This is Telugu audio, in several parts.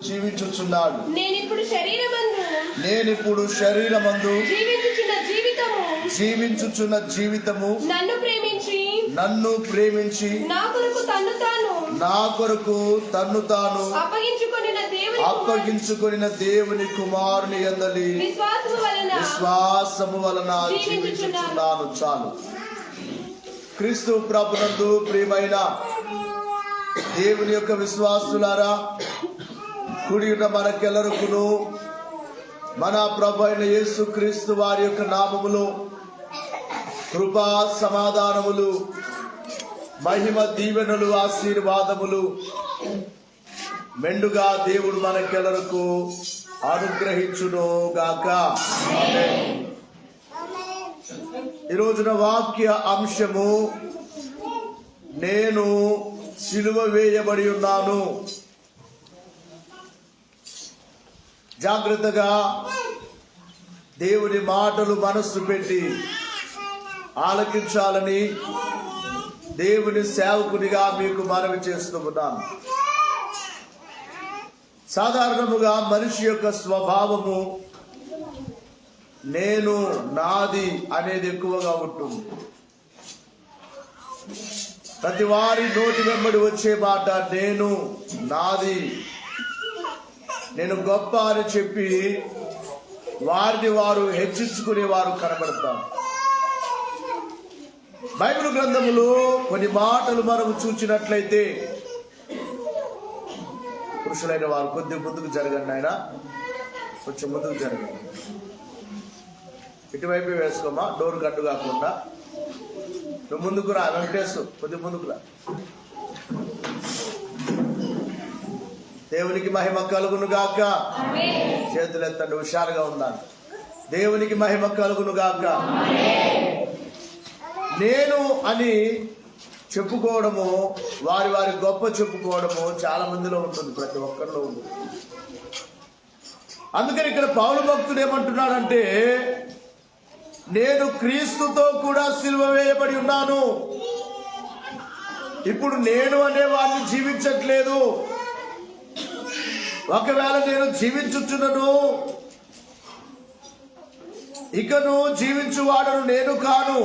జీవించుచున్నాడు. నేనిప్పుడు శరీరమందు జీవించుచున్న జీవితము నన్ను ప్రేమించి నా కొరకు తన్ను తాను అప్పగించుకొనిన దేవుని కుమారుని యందలి విశ్వాసము వలన జీవించుచున్నాను. చాలు. క్రీస్తు ప్రభునందు ప్రియమైన దేవుని యొక్క విశ్వాసులారా, కూడి ఉన్న మనకెల్లరకును మన ప్రభు అయిన యేసు క్రీస్తు వారి యొక్క నామములో కృపా సమాధానములు, మహిమ, దీవెనలు, ఆశీర్వాదములు మెండుగా దేవుడు మనకెల్లరకు అనుగ్రహించును గాక. ఈ రోజున వాక్య అంశము, నేను సిలువ వేయబడి ఉన్నాను. జాగ్రత్తగా దేవుని మాటలు మనస్సు పెట్టి ఆలకించాలని దేవుని సేవకునిగా మీకు మనవి చేస్తూ ఉన్నాను. సాధారణముగా మనిషి యొక్క స్వభావము నేను, నాది అనేది ఎక్కువగా ఉంటుంది. ప్రతి వారి నోటి వెంబడి వచ్చే మాట నేను, నాది, నేను గొప్ప అని చెప్పి వారిని వారు హెచ్చించుకునే వారు కనబడతారు. బైబిల్ గ్రంథములో కొన్ని మాటలు మనం చూచినట్లయితే, పురుషులైన వారు కొద్దిగా ముందుకు జరగండి, ఆయన కొంచెం ముందుకు జరగండి, ఇటువైపు వేసుకోమా, డోర్ గడ్డు కాకుండా. నువ్వు ముందుకు రా వెంకటేశ్వరు, కొద్దిగా ముందుకు రా. దేవునికి మహిమ కలుగును గాక. చేతులు ఎత్తండి, హుషారుగా ఉన్నాను. దేవునికి మహిమ కలుగును గాక. నేను అని చెప్పుకోవడము, వారి వారి గొప్ప చెప్పుకోవడము చాలా మందిలో ఉంటుంది, ప్రతి ఒక్కరిలో ఉంటుంది. అందుకని ఇక్కడ పౌలు భక్తుడు ఏమంటున్నాడంటే, నేను క్రీస్తుతో కూడా సిలువ వేయబడి ఉన్నాను. ఇప్పుడు నేను అనే వాడిని జీవించట్లేదు. ఒకవేళ నేను జీవించుచున్నను, ఇకను జీవించువాడను నేను కాను,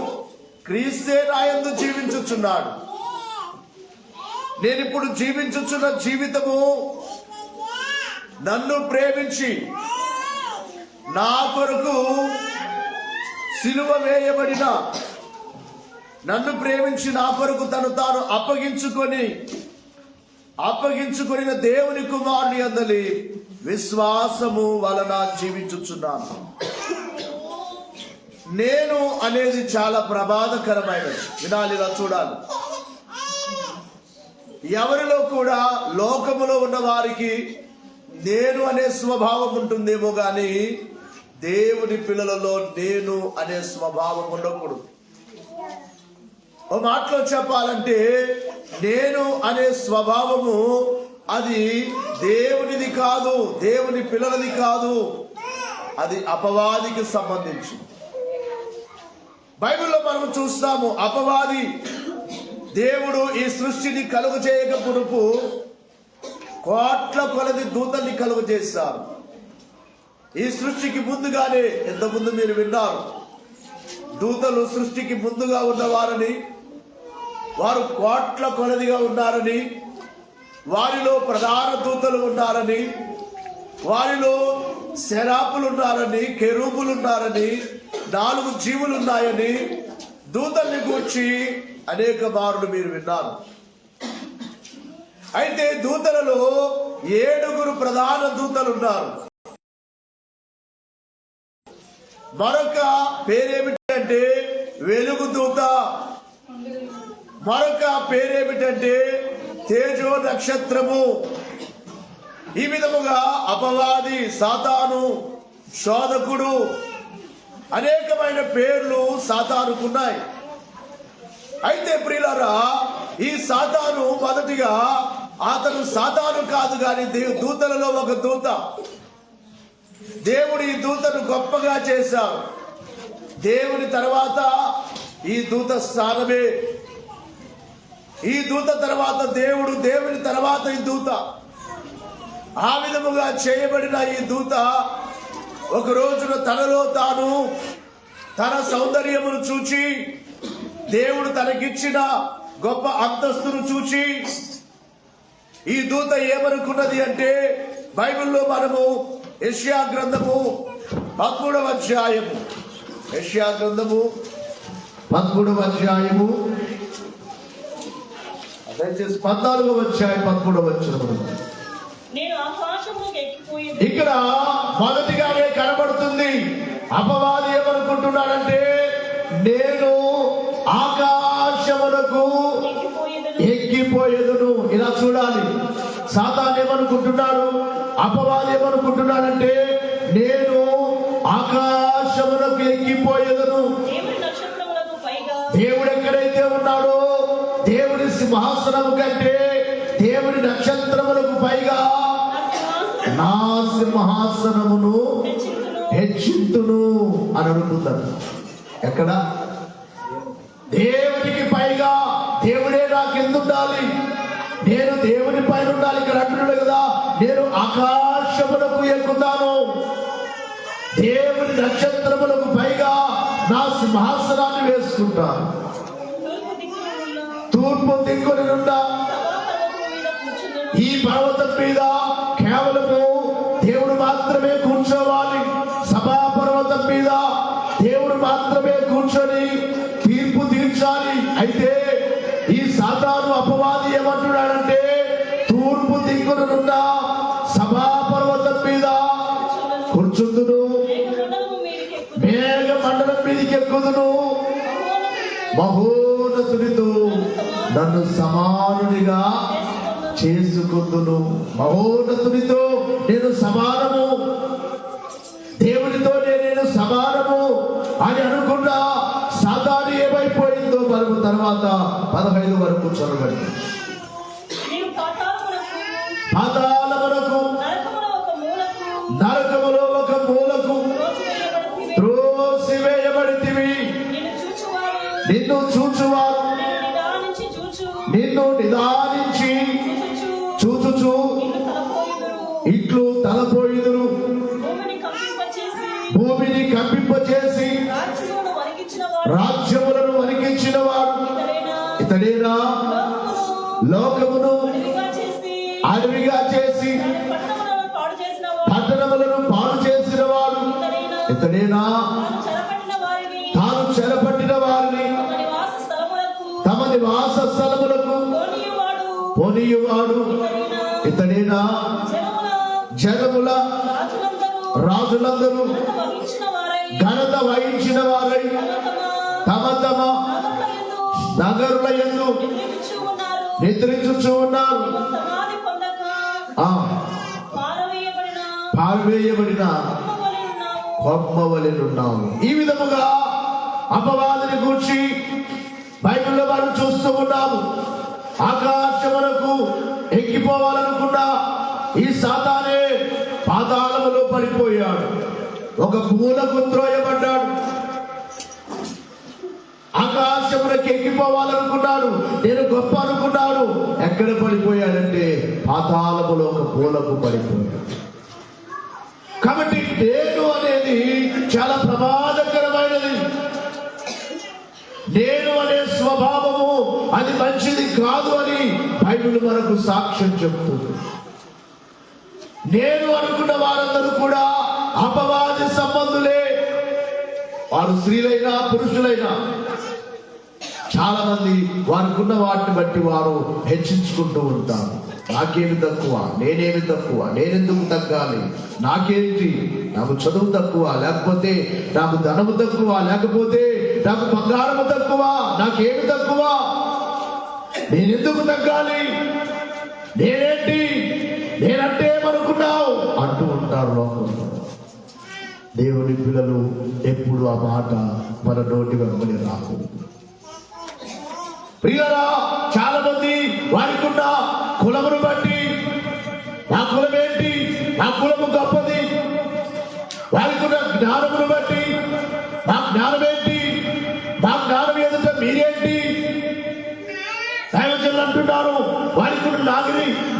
క్రీస్తే నాయందు జీవించుచున్నాడు. నేనిప్పుడు జీవించుచున్న జీవితము నన్ను ప్రేమించి నా కొరకు సిలువ వేయబడిన, నన్ను ప్రేమించి నా కొరకు తను తాను అప్పగించుకొనిన దేవుని కుమారుని యందలి విశ్వాసము వలన జీవించుచున్నాను. నేను అనేది చాలా ప్రమాదకరమైనది. వినాలిలా చూడాలి. ఎవరిలో కూడా లోకములో ఉన్న వారికి నేను అనే స్వభావం ఉంటుందేమో కానీ దేవుని పిల్లలలో నేను అనే స్వభావం ఉండకూడదు. ఓ మాటలో చెప్పాలంటే, నేను అనే స్వభావము అది దేవునిది కాదు, దేవుని పిల్లలది కాదు, అది అపవాదికి సంబంధించి. బైబిల్లో మనం చూస్తాము, అపవాది దేవుడు ఈ సృష్టిని కలుగు చేయక పురుపు కోట్ల కొలది దూతల్ని కలుగు చేశారు. ఈ సృష్టికి ముందుగానే, ఎంతకుముందు మీరు విన్నారు, దూతలు సృష్టికి ముందుగా ఉన్నవారని, వారు కోట్ల కొలదిగా ఉన్నారని, వారిలో ప్రధాన దూతలు ఉన్నారని, వారిలో శరాపులు ఉన్నారని, కెరూబులు ఉన్నారని, 4 జీవులు ఉన్నాయని దూతల్ని గూర్చి అనేక మారులు మీరు విన్నారు. అయితే దూతలలో 7 ప్రధాన దూతలు ఉన్నారు. మరొక పేరేమిటంటే వెలుగు దూత, మరొక పేరేమిటంటే తేజో నక్షత్రము. ఈ విధముగా అపవాది, సాతాను, శోధకుడు, అనేకమైన పేర్లు సాతానుకున్నాయి. అయితే ప్రియులారా, ఈ సాతాను మొదటిగా అతను సాతాను కాదు కానీ దూతలలో ఒక దూత. దేవుడు ఈ దూతను గొప్పగా చేశాడు. దేవుని తర్వాత ఈ దూత స్థానమే. ఈ దూత తర్వాత దేవుడు, దేవుని తర్వాత ఈ దూత. ఆ విధముగా చేయబడిన ఈ దూత ఒక రోజున తనలో తాను తన సౌందర్యమును చూచి, దేవుడు తనకిచ్చిన గొప్ప అంతస్తును చూచి, ఈ దూత ఏమనుకున్నది అంటే, బైబిల్లో మనము యెషయా గ్రంథము 13వ అధ్యాయము, యెషయా గ్రంథము 13వ అధ్యాయము, దయచేసి 14వ అధ్యాయం 13వ వచనము. ఇక్కడ మొదటిగానే కనబడుతుంది, అపవాది ఏమనుకుంటున్నాడంటే, నేను ఆకాశమునకు ఎక్కిపోయేదును. ఇలా చూడాలి, సాతాను ఏమనుకుంటున్నాడు, అపవాది ఏమనుకుంటున్నాడంటే, నేను ఆకాశమునకు ఎక్కిపోయేదును. దేవుడు ఎక్కడైతే ఉన్నాడో, దేవుడి సింహాసనము కంటే దేవుడి నక్షత్రములకు పైగా నా సింహాసనమును హెచ్చింతును అని అనుకుంటాడు. ఎక్కడ? దేవుడికి పైగా దేవుడే నాకు ఎందుండాలి, నేను దేవుని పైన ఉండాలి. ఇక్కడ అంటున్నాడు కదా, నేను ఆకాశములకు ఎక్కుతాను, దేవుని నక్షత్రములకు పైగా నా సింహాసనాన్ని వేసుకుంటాను. తూర్పు దిక్కుని నుండా ఈ పర్వతం మీద కేవలము దేవుడు మాత్రమే కూర్చోవాలి. సభా పర్వతం మీద దేవుడు మాత్రమే కూర్చొని తీర్పు తీర్చాలి. అయితే ఈ సాతాను అపవాది ఏమంటున్నాడంటే, తూర్పు దిక్కున నుండా సభా పర్వతం మీద కూర్చుందును, మేఘ మండలం మీదకి ఎక్కుదును, మహోన్నతునితో నన్ను సమానునిగా చేసుకుందును. మహోన్నతునితో నేను సమానము, దేవునితో నేను సమానము అని అనుకున్నా సాతాను ఏమైపోయిందో మనము తర్వాత 15 వరకు చదవండి. పాతాళమునకు, నరకములో ఒక మూలకు త్రోసివేయబడితివి. నిన్ను చూచువారు నిన్ను నిదానించి చూచుచు ఇట్లు తలపోయిదురు. భూమిని కంపింపచేసి రాజ్యములను వణికించిన వాడు ఇతడేనా? లోకమును అడవిగా చేసి పట్టణములను పాడు చేసిన వాడు ఇతడేనా? తాను చెరపట్టిన వారిని తమ నివాస స్థలములకు పోనీయువాడు ఇతడేనా? జనముల రాజులందరూ ఘనత వహించిన వారై తమ తమ నగరుల యందు నిద్రించుచూ ఉన్నారు. పారవేయబడిన కొమ్మవలెనున్నాము. ఈ విధముగా అపవాదిని గూర్చి బైబిల్లో మనం చూస్తూ ఉన్నాము. ఆకాశమునకు ఎక్కిపోవాలనుకున్నా ఈ సాతానే పాతాళములో పడిపోయాడు, ఒక మూలకు త్రోయబడ్డాడు. ఆకాశమునకు ఎక్కిపోవాలనుకున్నాడు, నేను గొప్ప అనుకున్నాడు. ఎక్కడ పడిపోయాడంటే పాతాళములో ఒక మూలకు పడిపోయాడు. కాబట్టి నేను అనేది చాలా ప్రమాదకరమైనది. నేను అనే స్వభావము అది మంచిది కాదు అని బైబిల్ మనకు సాక్ష్యం చెప్తుంది. నేను అనుకున్న వారందరూ కూడా అపవాది సంబంధులే. వారు స్త్రీలైనా పురుషులైనా చాలా మంది వారికున్న వాటిని బట్టి వారు హెచ్చించుకుంటూ ఉంటారు. నాకేమి తక్కువ, నేనేమి తక్కువ, నేనెందుకు తగ్గాలి, నాకేంటి, నాకు చదువు తక్కువ, లేకపోతే నాకు ధనము తక్కువ, లేకపోతే నాకు బంగారము తక్కువ, నాకేమి తక్కువ, నేనెందుకు తగ్గాలి, నేనేంటి, నేనంటే ఏమనుకున్నావు అంటూ ఉంటారు లోకంలో. దేవుని పిల్లలు ఎప్పుడు ఆ మాట మన నోటి వెంబడి రాకు. ప్రియులారా, చాలా మంది వారికి ఉన్న కులమును బట్టి నా కులం ఏంటి, నా కులము గొప్పది, వారికి ఉన్న జ్ఞానమును బట్టి నా జ్ఞానం ఏంటి, నా జ్ఞానం ఎదుట మీరేంటి, దైవజనులు అంటున్నారు. వారికి ఉన్న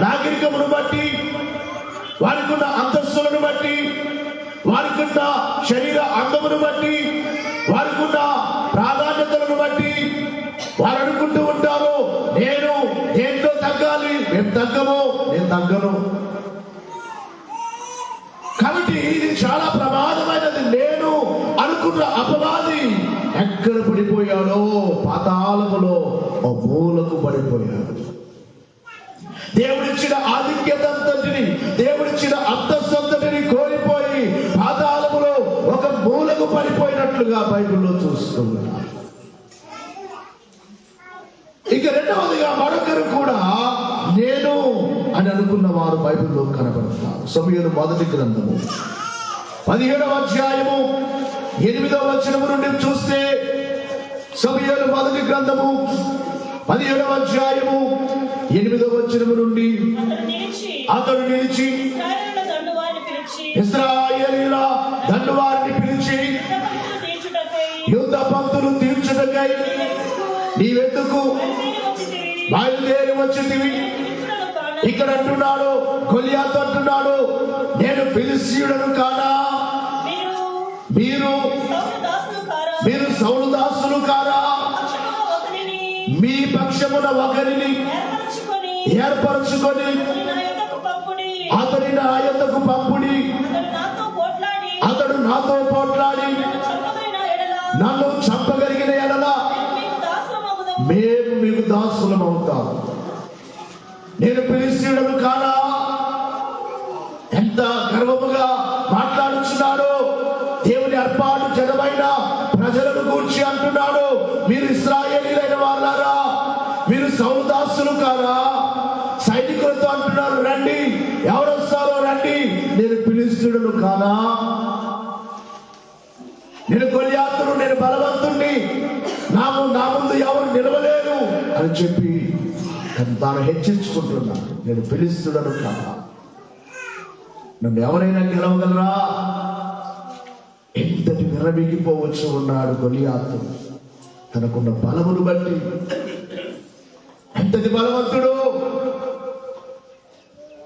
నాగరికమును బట్టి వారికి ఉన్న అంతస్తులను బట్టి, వారికి ఉన్న శరీర అందమును బట్టి, వారికి ఉన్న ప్రాధాన్యతలను బట్టి వారు అనుకుంటూ ఉంటారు, నేను దేంట్లో తగ్గాలి, మేము తగ్గము, నేను తగ్గను. కాబట్టి ఇది చాలా ప్రమాదమైనది. నేను అనుకున్న అపవాది ఎక్కడ పడిపోయాడో, పాతాళములో ఓ మూలకు పడిపోయాడు. దేవుడిచ్చిన ఆధిక్యతంతటిని, దేవుడిచ్చిన అంతస్తంతటిని కోల్పోయి పాతాళములో ఒక మూలకు పడిపోయినట్లుగా బైబిల్లో చూస్తున్నాం. ఇక రెండవదిగా మరొకరు కూడా నేను అని అనుకున్న వారు బైబిల్లో కనబడతారు. సమూయేలు మొదటి గ్రంథము 17వ అధ్యాయము 8వ వచనము నుండి చూస్తే, సమూయేలు మొదటి గ్రంథము 17వ అధ్యాయము 8వ వచనము నుండి, అతడు నిలిచి ఇశ్రాయేలీయుల దండువారిని పిలిచి యుద్ధ పంక్తులు తీర్చుటకై నీవెందుకు బయలుదేరి వచ్చితివి? ఇక్కడ అంటున్నాడు, గొలియాతు అంటున్నాడు, నేను ఫిలిష్తీయుడను కానా? మీరు సౌలు దాసులు కారా? మీ పక్షమున ఒకరిని ఏర్పరచుకొని అతని నా యొద్దకు పంపుడి. అతడు నాతో పోట్లాడి నన్ను చంపగలిగిన ఎడల మేము మీకు దాసులం అవుతాం. నేను ఫిలిష్తీయుడను కానా? ఎంత గర్వముగా మాట్లాడుచున్నాడు. దేవుని ఏర్పాటు జనమైన ప్రజలను గూర్చి అంటున్నాడు, మీరు ఇశ్రాయేలీయులైన వాళ్ళారా? మీరు సౌలు దాసులు కారా? సైనికులతో అంటున్నారు, రండి, ఎవరు వస్తారో రండి. నేను ఫిలిష్తీయుడను కానా? నేను గొలియాతును, నేను బలవంతుణ్ణి, నా ముందు ఎవరు నిలవలేరు అని చెప్పి తాను హెచ్చించుకుంటున్నాడు. నేను ఫిలిష్తీయుడను కాదా? నన్ను ఎవరైనా గెలవగలరా? ఎంతటి విరమిగిపోవచ్చు ఉన్నాడు గొలియాతు తనకున్న బలమును బట్టి. ఎంతటి బలవంతుడు!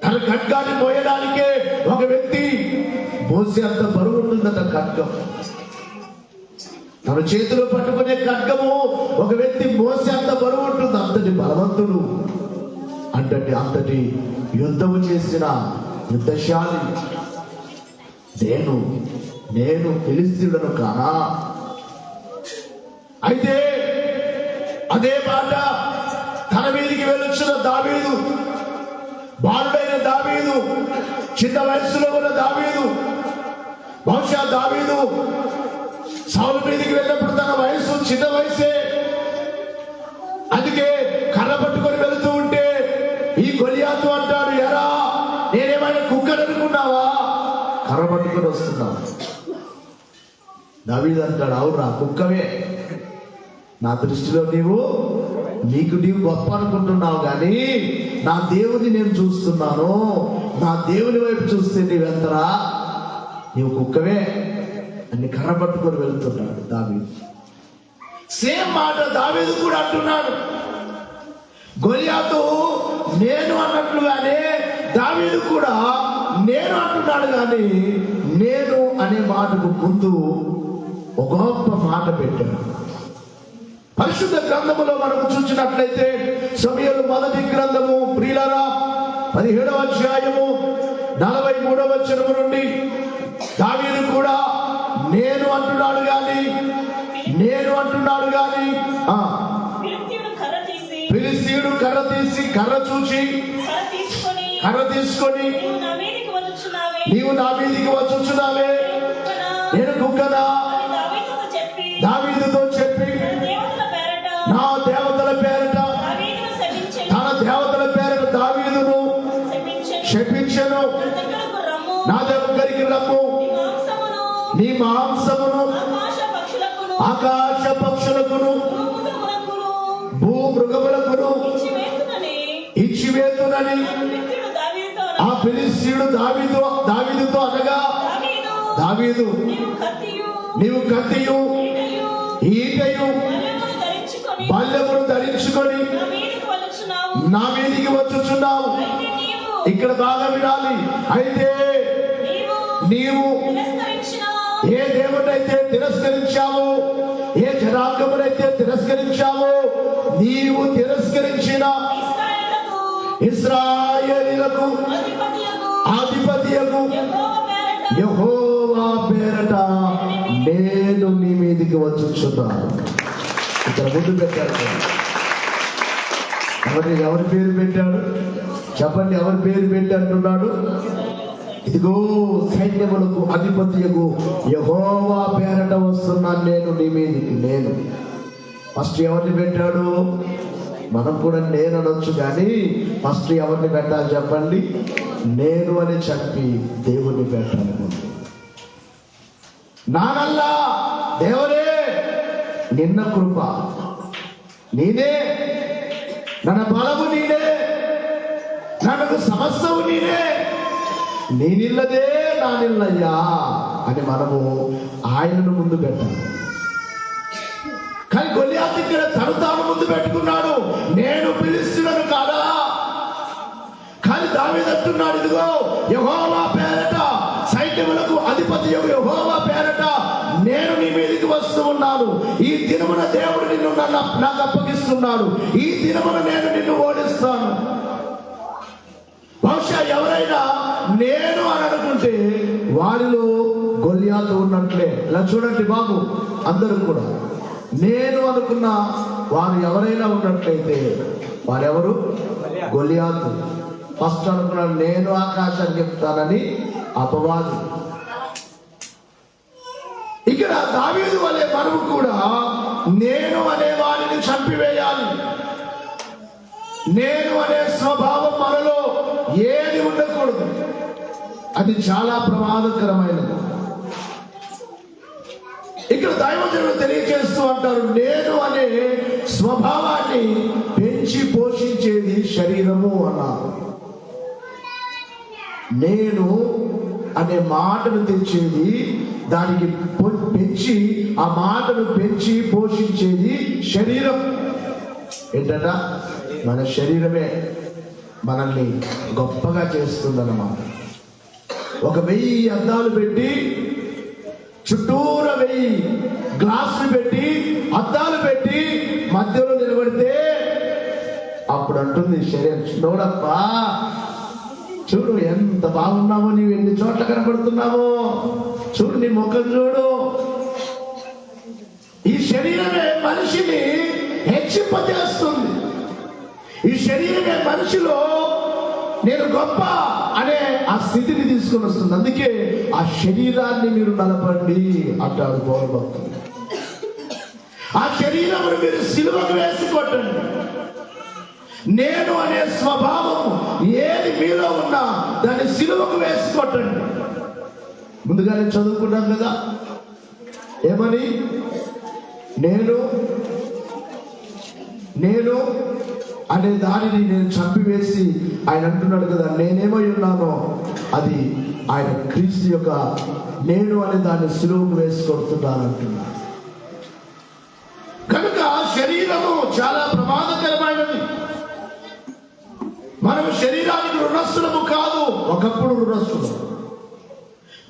తన ఖడ్గాన్ని మోయడానికే ఒక వ్యక్తి మోసే అంత బరువు ఉంటుందట ఖడ్గం. తన చేతిలో పట్టుకునే ఖడ్గము ఒక వ్యక్తి మోసే అంత బరువు ఉంటుంది. అంతటి బలవంతుడు, అంతటి యుద్ధము చేసిన యుద్ధశాలి. నేను ఫిలిష్తీయుడను కానా? అయితే అదే మాట తన మీదికి వెళ్ళొచ్చిన దావీదు, బాలుడైన దావీదు, చిన్న వయస్సులో ఉన్న దావీదు, బహుశా దావీదు సౌలు మీదికి వెళ్ళినప్పుడు తన వయసు చిన్న వయసే. అందుకే కర్ర పట్టుకొని వెళుతూ ఉంటే ఈ గొలియాతు అంటాడు, ఎరా నేనేమైనా కుక్కను అనుకున్నావా? కర్ర పట్టుకొని వస్తున్నావు. దావీదు అంటాడు, అవురా కుక్కవే. నా దృష్టిలో నీవు గొప్ప అనుకుంటున్నావు, కానీ నా దేవుని నేను చూస్తున్నాను. నా దేవుని వైపు చూస్తే నీవెంతరా? నీవు కుక్కవే అని కర్ర పట్టుకొని వెళ్తున్నాడు దావీదు. సేమ్ మాట దావీదు కూడా అంటున్నాడు. గొలియాతు నేను అన్నట్లుగానే దావీదు కూడా నేను అంటున్నాడు, కానీ నేను అనే మాటకు ముందు ఒక గొప్ప మాట పెట్టాడు. పరిశుద్ధ గ్రంథములో మనం చూసినట్లయితే సమూయేలు మొదటి గ్రంథము ప్రియులారా 17వ అధ్యాయము 43వ వచనము నుండి దావీదు కూడా నేను అంటున్నాడు గాని ఫిలిష్తీయుడు కర్ర తీసి కర్ర చూచి కర్ర తీసుకొని నీవు నా మీదికి వచ్చుచున్నావే, నేను కుక్కనా? దావీదుతో చెప్పి నా దేవతల పేరట తన దేవతల పేరట దావీదును శపించెను. నా దగ్గరికి రమ్ము, నీ మాంసమును ఆకాశ పక్షులకును భూమృగములకును ఇచ్చివేతునని ఆ ఫిలిష్తీయుడు దావీదుతో అనగా, దావీదు నీవు కత్తియు ఈటయు బల్లెమును ధరించుకొని నా మీదికి వచ్చుచున్నావు. ఇక్కడ బాగా వినాలి. అయితే నీవు ఏ దేవుడైతే తిరస్కరించావో, ఏ జనాంగమునైతే తిరస్కరించావో, నీవు తిరస్కరించిన ఇశ్రాయేలీయులకు అధిపతియగు యెహోవా పేరట నేను నీ మీదికి వచ్చుచున్నాను. ఇక్కడ ముందు పెట్టాడు. ఎవరి పేరు పెట్టాడు చెప్పండి? ఎవరి పేరు పెట్టి అంటున్నాడు? ఇదిగో సైన్యములకు అధిపతియగు యెహోవా పేరట వస్తున్నాను నేను నీ మీదికి. నేను ఫస్ట్ ఎవరిని పెట్టాడు? మనం కూడా నేను అనొచ్చు, కానీ ఫస్ట్ ఎవరిని పెట్టాలి చెప్పండి? నేను అని చెప్పి దేవుణ్ణి పెట్టాలి. నానల్లా దేవరే నిన్న కృప నీదే, ನನ್ನ ಬಲವು ನೀನೇ, ನನಗೂ సమస్తము నీనే, నేనిల్లదే నానిల్లయ్యా అని మనము ఆయనను ముందు పెట్టాలి. కానీ గొల్లియాతు ఇక్కడ తను తాను ముందు పెట్టుకున్నాడు. నేను ఫిలిష్తీయులను కాదా? కానీ దావీదు అంటున్నాడు, ఇదిగో యెహోవా పేరట, సైన్యములకు అధిపతి యెహోవా పేరట నేను నీ మీదకి వస్తూ ఉన్నాను. ఈ దినమున దేవుడు నిన్ను నాకు అప్పగిస్తున్నాడు. ఈ దినమున నేను నిన్ను ఓడిస్తాను. బహుశా ఎవరైనా నేను అని అనుకుంటే వారిలో గొల్లియాతు ఉన్నట్లే. ఇలా చూడండి బాబు, అందరూ కూడా నేను అనుకున్న వారు ఎవరైనా ఉన్నట్లయితే వారెవరు? గొల్లియాతు. ఫస్ట్ అనుకున్నాడు నేను ఆకాశానికి చెప్తానని అపవాది. ఇక్కడ దావీదు వలె మనము కూడా నేను అనే వాడిని చంపివేయాలి. నేను అనే స్వభావం మనలో ఏది ఉండకూడదు. అది చాలా ప్రమాదకరమైనది. ఇక్కడ దైవజనులు తెలియజేస్తూ అంటారు, నేను అనే స్వభావాన్ని పెంచి పోషించేది శరీరము అన్నారు. నేను అనే మాటను తెచ్చేది, దానికి పెంచి ఆ మాటను పెంచి పోషించేది శరీరం. ఏంటట? మన శరీరమే మనల్ని గొప్పగా చేస్తుందన్నమాట. 1000 అద్దాలు పెట్టి, చుట్టూరా 1000 గ్లాసులు పెట్టి, అద్దాలు పెట్టి మధ్యలో నిలబడితే అప్పుడు అంటుంది శరీరం, చూడప్పా, చూడు ఎంత బాగున్నావో, నీవు ఎన్ని చోట్ల కనబడుతున్నావో, చూడు నీ ముఖం చూడు. ఈ శరీరమే మనిషిని హెచ్చింపజేస్తుంది. ఈ శరీరమే మనిషిలో నేను గొప్ప అనే ఆ స్థితిని తీసుకుని వస్తుంది. అందుకే ఆ శరీరాన్ని మీరు నలపండి అంటాడు పౌలు భక్తుడు. ఆ శరీరమును మీరు సిలువకు వేసి కొట్టండి. నేను అనే స్వభావం ఏది మీలో ఉన్నా దాన్ని సిలువకు వేసి కొట్టండి. ముందుగానే చదువుకున్నాం కదా, ఏమని? నేను అనే దానిని నేను చంపివేసి, ఆయన అంటున్నాడు కదా, నేనేమై ఉన్నానో అది ఆయన క్రీస్తు యొక్క నేను అనే దాన్ని సిలువకు వేసి కొడుతున్నాను అంటున్నాడు. కనుక శరీరము చాలా ప్రమాదకరమైనది. మనం శరీరానికి రుణస్థులము కాదు, ఒకప్పుడు రుణస్థులు.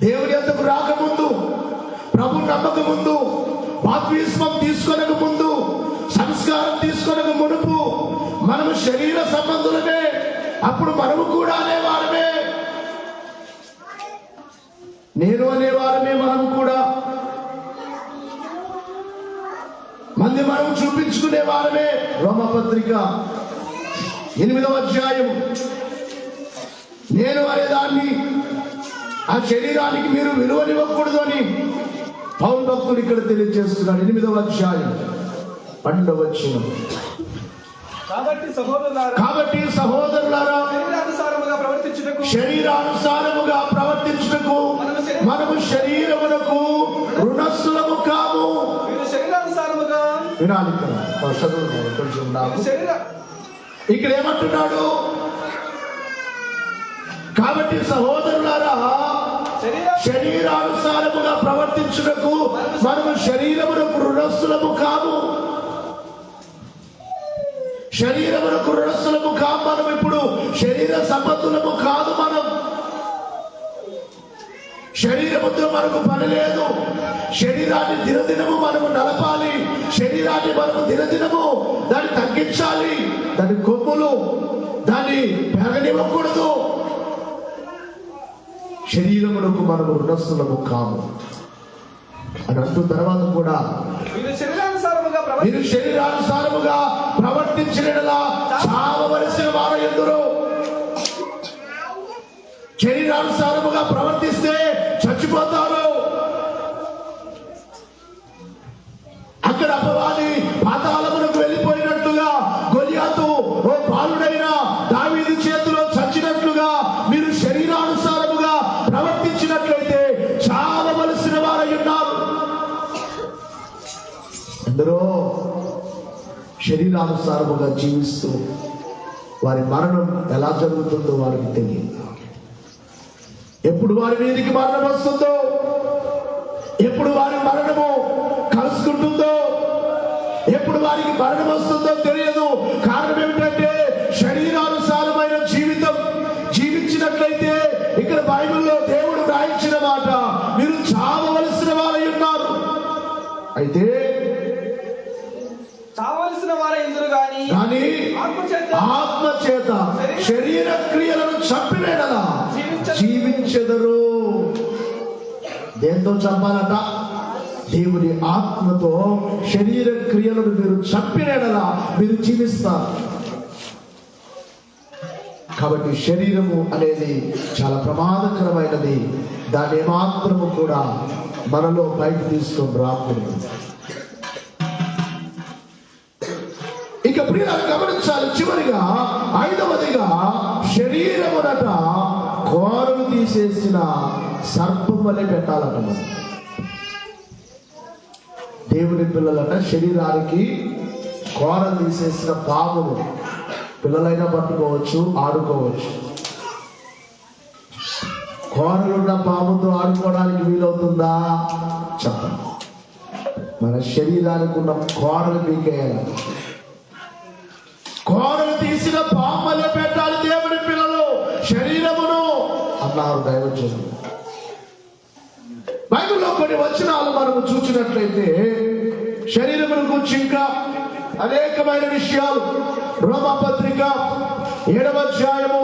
దేవుని యొద్దకు రాకముందు, ప్రభు నమ్మక ముందు, బాప్తిస్మం తీసుకొనక ముందు, సంస్కారం తీసుకొనక మునుపు మనము శరీర సంబంధులమే. అప్పుడు మనము కూడా అనేవారమే, నేను అనేవారమే. మనము కూడా మంది మనం చూపించుకునే వారమే. రోమపత్రిక 8వ అధ్యాయం, నేను అనేదాన్ని, ఆ శరీరానికి మీరు విలువనివ్వకూడదు అని పౌలు భక్తుడు ఇక్కడ తెలియజేస్తున్నాడు. 8వ అధ్యాయం 12వ వచనం. కాబట్టి సహోదరులారా, శరీరానుసారముగా ప్రవర్తించుటకు మనము శరీరమునకు రుణస్థులము కాము. వినాలి కొంచెం నాకు. ఇక్కడ ఏమంటున్నాడు? కాబట్టి సహోదరులారా, శరీరానుసారముగా ప్రవర్తించుటకు మనము శరీరమునకు రుణస్థులము కాము. శరీరమునకు రుణస్థులము కాదు మనం. ఇప్పుడు శరీర సంబంధులము కాదు మనం. శరీరముతో మనకు పని లేదు. శరీరాన్ని దినదినము మనము నడపాలి. శరీరాన్ని మనము దినదినము దాన్ని తగ్గించాలి. దాని కొమ్ములు దాన్ని పెరగనివ్వకూడదు. శరీరమునకు మనము రుణస్థులము కాము అని అంటూ తర్వాత కూడా మీరు శరీరానుసారముగా ప్రవర్తించినలా చావవలసిన వారు ఎందరో. శరీరానుసారముగా ప్రవర్తిస్తే చచ్చిపోతారు. అక్కడ అపవాది పాతాళమునకు వెళ్ళిపోయినట్లుగా గొలియాతు ఓ బాలుడైన దావీదు చేతిలో చచ్చినట్లుగా మీరు శరీరానుసారముగా ప్రవర్తించినట్లయితే చావవలసిన వారై ఉన్నారు. ఎందరో శరీరానుసారముగా జీవిస్తూ వారి మరణం ఎలా జరుగుతుందో వారికి తెలియదు. ఎప్పుడు వారి మీదికి మరణం వస్తుందో, ఎప్పుడు వారి మరణము కలుసుకుంటుందో, ఎప్పుడు వారికి మరణం వస్తుందో తెలియదు. కారణం ఏమిటంటే శరీరానుసారమైన జీవితం జీవించినట్లయితే ఇక్కడ బైబిల్లో దేవుడు రాయించిన మాట మీరు చావవలసిన వారై ఉన్నారు. అయితే చావలసిన వారై ఎందురు గాని ఆత్మ చేత శరీర క్రియలను చంపివేడలా జీవించెదరు. దేంతో చంపాలట? దేవుని ఆత్మతో శరీర క్రియలను మీరు చంపివేడలా మీరు జీవిస్తారు. కాబట్టి శరీరము అనేది చాలా ప్రమాదకరమైనది. దాన్ని ఏమాత్రము కూడా మనలో బయట తీసుకొని రాకూడదు. ఇక ప్రియులను గమనించాలి. చివరిగా ఐదవదిగా శరీరమునట కోరలు తీసేసిన సర్పం వలె పెట్టాలట. దేవుని పిల్లలట శరీరానికి కోరలు తీసేసిన పాములు. పిల్లలైనా పట్టుకోవచ్చు, ఆడుకోవచ్చు. కోరలున్న పాముతో ఆడుకోవడానికి వీలవుతుందా? చెప్పండి. మన శరీరానికి ఉన్న కోరలు పీకేయాలి. కోరలు తీసిన పాములే పెట్టాలి దేవుని పిల్లలు శరీరమును అన్నారు దైవజనులు. బైబిల్లో కొన్ని వచనాలు మనము చూసినట్లయితే శరీరమును గురించి ఇంకా అనేకమైన విషయాలు రోమపత్రిక 7వ అధ్యాయము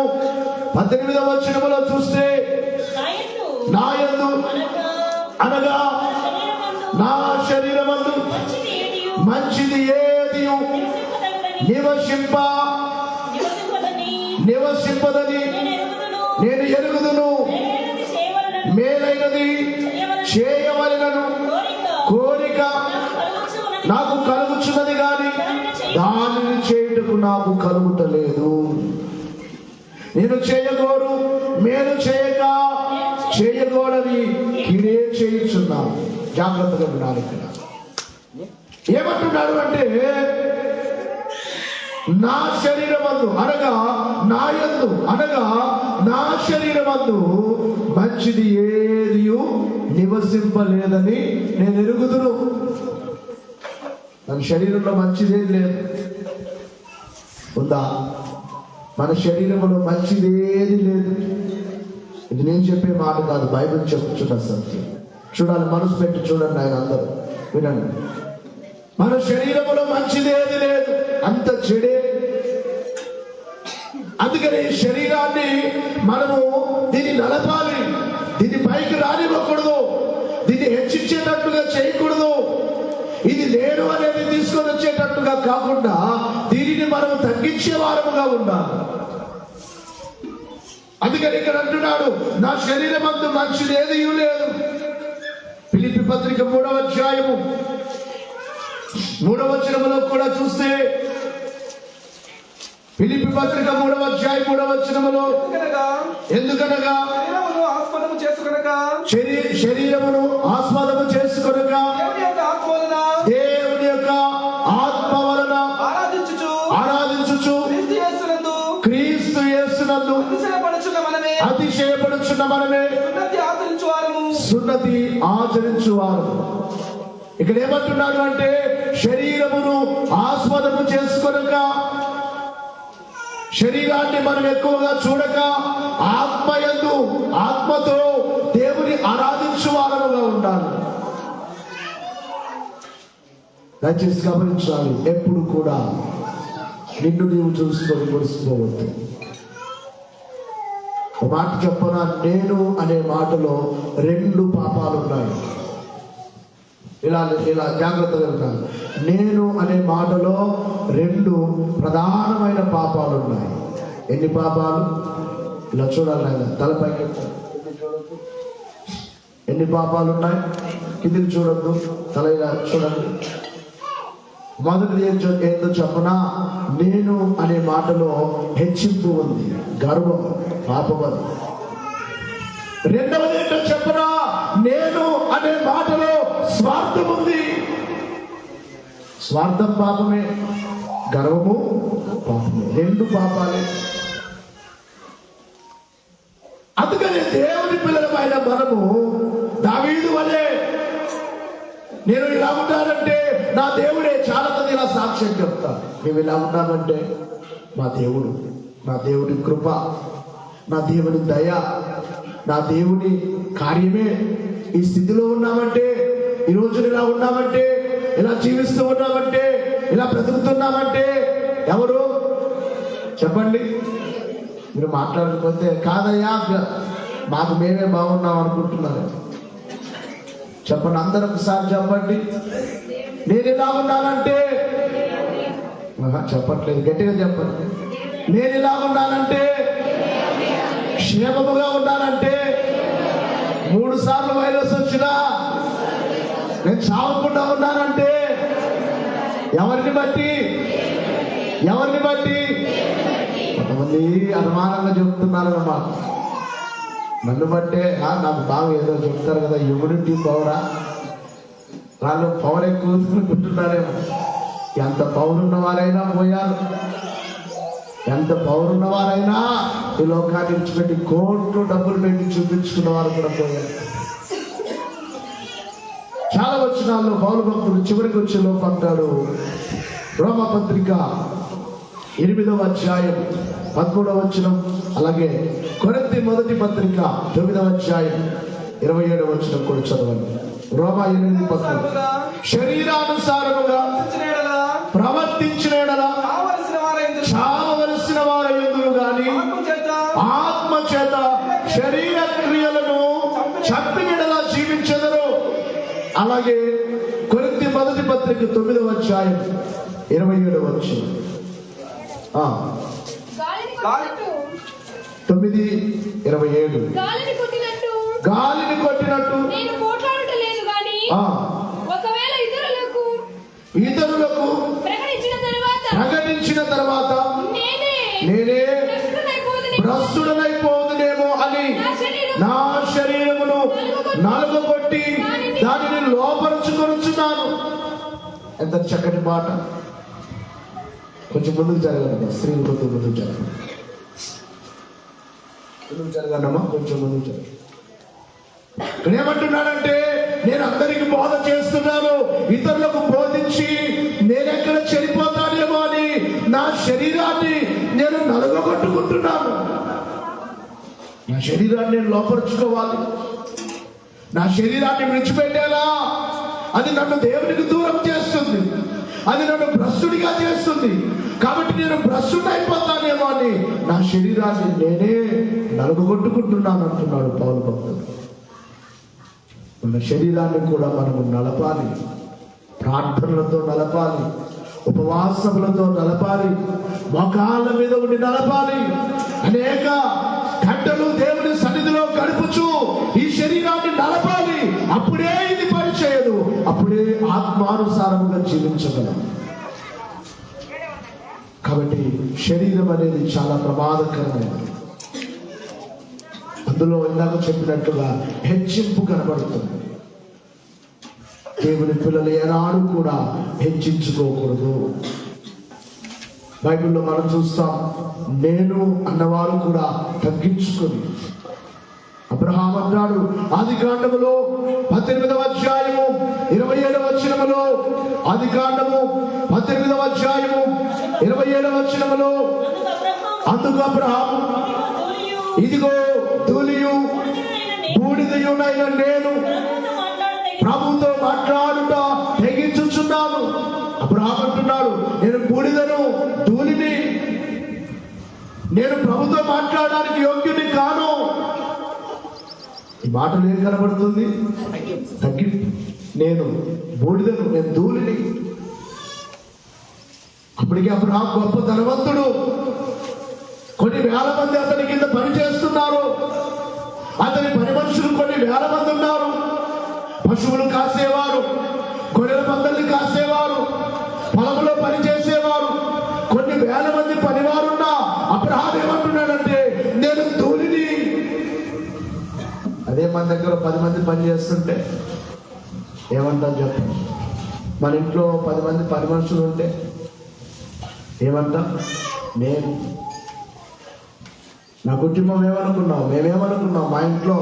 18వ వచనములో చూస్తే నాయందు అనగా నా శరీరమందు మంచిది ఏది నివసింపదని నేను ఎరుగుదును. మేలైనది చేయవలెనను కోరిక నాకు కలుగుచున్నది గాని దానిని చేయుటకు నాకు కలుగుటలేదు. నేను చేయగోరు మేలు చేయగోడని కీడే చేయుచున్నాను. జాగ్రత్తగా వినాలి. ఇక్కడ ఏమంటున్నాడు అంటే నా శరీరమందు అనగా నాయందు అనగా నా శరీరమందు మంచిది ఏది నివసింపలేదని నేను ఎరుగుదును. మన శరీరంలో మంచిదేది లేదు. ఉందా? మన శరీరంలో మంచిదేది లేదు. ఇది నేను చెప్పే మాట కాదు, బైబిల్ చెప్పుచున్న సత్యం. చూడాలి, మనసు పెట్టి చూడండి. ఆయన అందరూ వినండి. మన శరీరంలో మంచిదేది లేదు, అంత చెడే. అందుకని శరీరాన్ని మనము దీన్ని నడపాలి. దీన్ని పైకి రానివ్వకూడదు. దీన్ని హెచ్చించేటట్టుగా చేయకూడదు. ఇది లేడు అనేది తీసుకొని వచ్చేటట్టుగా కాకుండా దీనిని మనము తగ్గించే వారముగా ఉండాలి. అందుకని ఇక్కడ అంటున్నాడు నా శరీరం అందు మంచిది ఏది లేదు. ఫిలిప్పీ పత్రిక 3వ అధ్యాయము 3వ వచనములో కూడా చూస్తే ఫిలిప్పీ పత్రిక 3వ అధ్యాయం 3వ వచనములో ఎందుకనగా శరీరమును ఆస్వాదము చేసుకొనగా దేవుని యొక్క ఆత్మ వలన ఆరాధించుచు క్రీస్తు యేసునందు అతిశయపడుచున్న మనమే సున్నతి ఆచరించువారు. ఇక్కడ ఏమంటున్నాడు అంటే శరీరమును ఆస్వాదము చేసుకొనక శరీరాన్ని మనం ఎక్కువగా చూడక ఆత్మయందు ఆత్మతో దేవుని ఆరాధించు వారముగా ఉండాలి. దయచేసి గమనించాలి, ఎప్పుడు కూడా నిన్ను నీవు చూసుకొని మురిసిపోవద్దు. ఒక మాట చెప్పనా, నేను అనే మాటలో 2 పాపాలు ఉన్నాయి. ఇలా జాగ్రత్తగా ఉంటాను. నేను అనే మాటలో 2 ప్రధానమైన పాపాలు ఉన్నాయి. ఎన్ని పాపాలు? ఇలా చూడాలి ఆయన తలపైకి. ఎన్ని పాపాలు ఉన్నాయి? కిందికి చూడద్దు, తల ఇలా చూడండి. మొదటిది ఏంటో చెప్పనా, నేను అనే మాటలో హెచ్చింపు ఉంది, గర్వం, పాపం అది. రెండవది ఏంటో చెప్పనా, నేను అనే మాటలో స్వార్థం ఉంది. స్వార్థం పాపమే, గర్వము పాపమే, 2 పాపాలే. అందుకని దేవుని పిల్లలమైన మనము దావీదు వలె నేను ఇలా ఉంటానంటే నా దేవుడే. చాలా మంది ఇలా సాక్ష్యం చెప్తారు, మేము ఇలా ఉన్నామంటే మా దేవుడు, నా దేవుని కృప, నా దేవుని దయ, నా దేవుని కార్యమే ఈ స్థితిలో ఉన్నామంటే, ఈ రోజు ఇలా ఉన్నామంటే, ఇలా జీవిస్తూ ఉన్నామంటే, ఇలా బ్రతుకుతున్నామంటే ఎవరు చెప్పండి? మీరు మాట్లాడకపోతే కాదయ్యా మాకు మేమే బాగున్నాం అనుకుంటున్నారు. చెప్పండి, అందరూ ఒకసారి చెప్పండి. నేను ఇలా ఉన్నానంటే, చెప్పట్లేదు, గట్టిగా చెప్పండి. నేను ఇలా ఉన్నానంటే, క్షేమముగా ఉన్నానంటే, 3 సార్లు వైరస్ వచ్చినా నేను చావకుండా ఉన్నానంటే ఎవరిని బట్టి? ఎవరిని బట్టి? కొంతమంది అనుమానంగా చెప్తున్నారు అన్నమాట. నన్ను బట్టే నాకు బాగా ఏదో చెప్తారు కదా, ఇమ్యూనిటీ పవరా, వాళ్ళు పవర్ ఎక్కువ కూర్చుంటున్నారేమో. ఎంత పవర్ ఉన్న వారైనా పోయారు, ఎంత పవర్ ఉన్న వారైనా ఈ లోకాన్ని విడిచిపెట్టి కోట్లు డబ్బులు పెట్టి చూపించుకున్న వారు కూడా పోయారు. చాలా వచనాల్లో పౌలు భక్తుడు చివరికి వచ్చే లోపు అంటాడు, రోమపత్రిక 8వ అధ్యాయం 13వ వచనం, అలాగే కొరింథీ మొదటి పత్రిక 9వ అధ్యాయం 27వ వచనం కూడా చదవండి. రోమా 8:13, శరీరానుసారముగా ప్రవర్తించిన యెడల చావవలసిన వారయందురు గాని ఆత్మ చేత శరీర క్రియలను చంపిన యెడల జీవించెదరు. అలాగే కొరింథీ మొదటి పత్రిక 9వ అధ్యాయం 27వ వచనం, 9:27, గాలిని కొట్టినట్టు ఇతరులకు ప్రకటించిన తర్వాత నేనే భ్రష్టుడనైపోదునేమో అని నా శరీరమును నలుగగొట్టి దానిని లోపరుచుకొనుచున్నాను. ఎంత చక్కటి మాట. కొంచెం ముందుకు జరగండి, స్త్రీలు కొంచెం ముందుకు జరగండి, ముందుకు జరగండమ్మా, కొంచెం ముందుకు జరగండి. ఏమంటున్నాడంటే, నేను అందరికి బోధ చేస్తున్నాను, ఇతరులకు బోధించి నేనెక్కడ చెడిపోతానేమో అని నా శరీరాన్ని నేను నలుగగొట్టుకుంటున్నాను. నా శరీరాన్ని నేను లోపరుచుకోవాలి. నా శరీరాన్ని విడిచిపెట్టేలా అది నన్ను దేవునికి దూరం చేస్తుంది, అది నన్ను భ్రష్టుడిగా చేస్తుంది. కాబట్టి నేను భ్రష్టుడు అయిపోతానేమో అని నా శరీరాన్ని నేనే నలుగగొట్టుకుంటున్నాను అంటున్నాడు పౌలు భక్తుడు. మన శరీరాన్ని కూడా మనము నలపాలి, ప్రార్థనలతో నలపాలి, ఉపవాసములతో నలపాలి, మోకాళ్ళ మీద ఉండి నలపాలి. అనేక గంటలు దేవుని సన్నిధిలో గడుపుచు ఈ శరీరాన్ని నలపాలి. అప్పుడే ఇది పనిచేయదు, అప్పుడే ఆత్మానుసారముగా జీవించగలం. కాబట్టి శరీరం అనేది చాలా ప్రమాదకరమైనది. అందులో ఇందాక చెప్పినట్టుగా హెచ్చింపు కనబడుతుంది. దేవుని పిల్లలు ఏనాడు కూడా హెచ్చించుకోకూడదు. బైబిల్లో మనం చూస్తాం, నేను అన్నవారు కూడా తగ్గించుకొని. అబ్రహాము అన్నాడు ఆదికాండములో 18వ అధ్యాయము 27వ వచనములో, ఆదికాండము 18వ అధ్యాయము 27 27వ వచనములో అందుకు అబ్రహాము ఇదిగో ధూళియు బూడిదయునైన నేను ప్రభుతో మాట్లాడుట తెగించుచున్నాను. అబ్రహాము అంటున్నాడు, నేను బూడిదను ధూళిని, నేను ప్రభుతో మాట్లాడడానికి యోగ్యుని కాను. ఈ మాటలు ఏం కనబడుతుంది? తగ్గింపు. నేను బూడిదను, నేను ధూళిని. అప్పటికి అబ్రహాము గొప్ప ధనవంతుడు. కొన్ని వేల మంది అతని కింద పని చేస్తున్నారు. అతని పని మనుషులు కొన్ని వేల మంది ఉన్నారు. పశువులు కాసేవారు, గొర్రెల మందల్ని కాసేవారు, పొలంలో పని చేసేవారు, కొన్ని వేల మంది పనివారున్నా అబ్రహాము ఏమంటున్నాడంటే, నేను ధూళిని. అదే మన దగ్గర 10 మంది పని చేస్తుంటే ఏమంటాం చెప్పండి? మన ఇంట్లో 10 మంది పని మనుషులు ఉంటే ఏమంటాం? నేను, నా కుటుంబం ఏమనుకున్నాం, మేమేమనుకున్నాం, మా ఇంట్లో